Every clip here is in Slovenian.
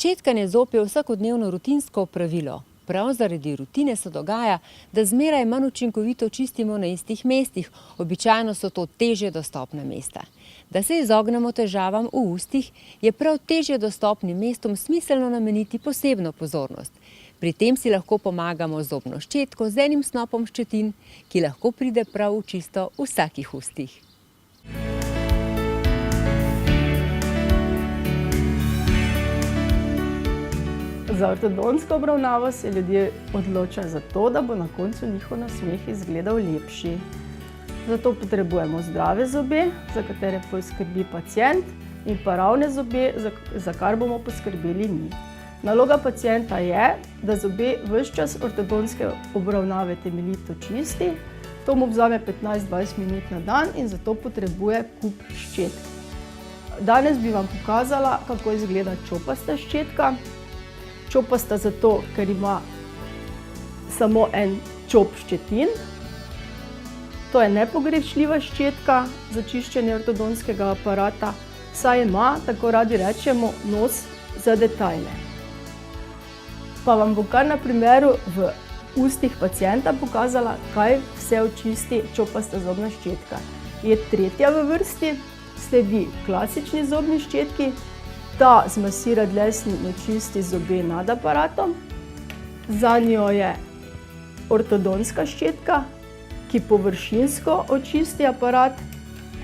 Ščetkanje zob je vsakodnevno rutinsko opravilo. Prav zaradi rutine se dogaja, da zmeraj manj učinkovito čistimo na istih mestih, običajno so to težje dostopna mesta. Da se izognemo težavam v ustih, je prav težje dostopnim mestom smiselno nameniti posebno pozornost. Pri tem si lahko pomagamo z zobno ščetko z enim snopom ščetin, ki lahko pride prav v čisto vsakih ustih. Za ortodontsko obravnavo se ljudje odločajo zato, da bo na koncu njihov nasmeh izgledal lepši. Zato potrebujemo zdrave zobe, za katere poskrbi pacient, in pa ravne zobe, za kar bomo poskrbeli mi. Naloga pacienta je, da zobe ves čas ortodontske obravnave temeljito čisti. To mu vzame 15-20 minut na dan in zato potrebuje kup ščetk. Danes bi vam pokazala, kako izgleda čopasta ščetka. Čopasta zato, ker ima samo en čop ščetin. To je nepogrešljiva ščetka za čiščenje ortodontskega aparata, saj ima, tako radi rečemo, nos za detajle. Pa vam bom kar na primeru v ustih pacienta pokazala, kaj vse očisti čopasta zobna ščetka. Je tretja v vrsti, sledi klasični zobni ščetki. Ta zmasira dlesni in očisti zobe nad aparatom. Za njo je ortodontska ščetka, ki površinsko očisti aparat.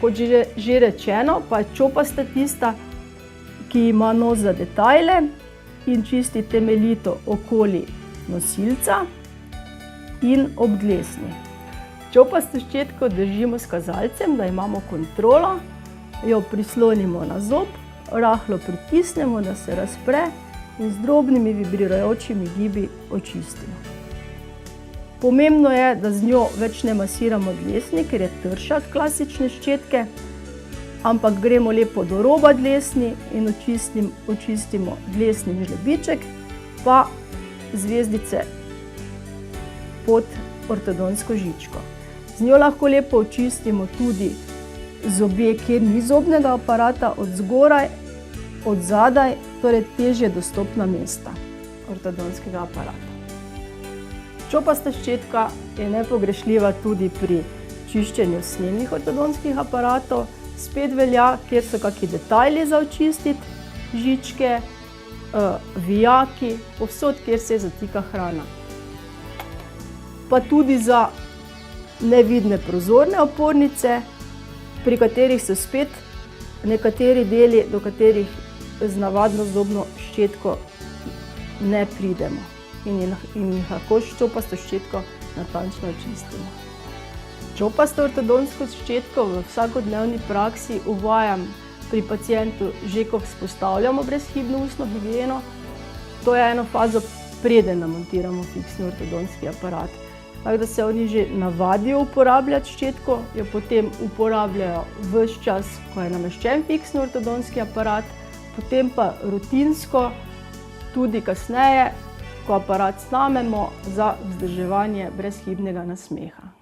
Kot že rečeno, pa je čopasta tista, ki ima nos za detajle in čisti temeljito okoli nosilca in ob dlesni. Čopasto ščetko držimo s kazalcem, da imamo kontrolo, jo prislonimo na zob, rahlo pritisnemo, da se razpre in z drobnimi vibrirajočimi gibi očistimo. Pomembno je, da z njo več ne masiramo dlesni, ker je trša od klasične ščetke, ampak gremo lepo do roba dlesni in očistimo dlesni žlebiček, pa zvezdice pod ortodontsko žičko. Z njo lahko lepo očistimo tudi zobe, kjer ni zobnega aparata, od zgoraj, od zadaj, torej težje dostopna mesta ortodontskega aparata. Čopasta ščetka je nepogrešljiva tudi pri čiščenju snemnih ortodontskih aparatov. Spet velja, kjer so kakšni detajli za očistiti, žičke, vijaki, povsod, kjer se zatika hrana. Pa tudi za nevidne prozorne opornice, pri katerih so spet nekateri deli, do katerih z navadno zobno ščetko ne pridemo in jih lahko s čopasto ščetko natančno očistimo. Čopasto ortodontsko ščetko v vsakodnevni praksi uvajam pri pacientu že, ko vzpostavljamo brezhibno ustno higieno. To je eno fazo, preden namontiramo fiksni ortodontski aparat. Tako da se oni že navadijo uporabljati ščetko, jo potem uporabljajo ves čas, ko je nameščen fiksni ortodontski aparat, potem pa rutinsko tudi kasneje, ko aparat snamemo za vzdrževanje brezhibnega nasmeha.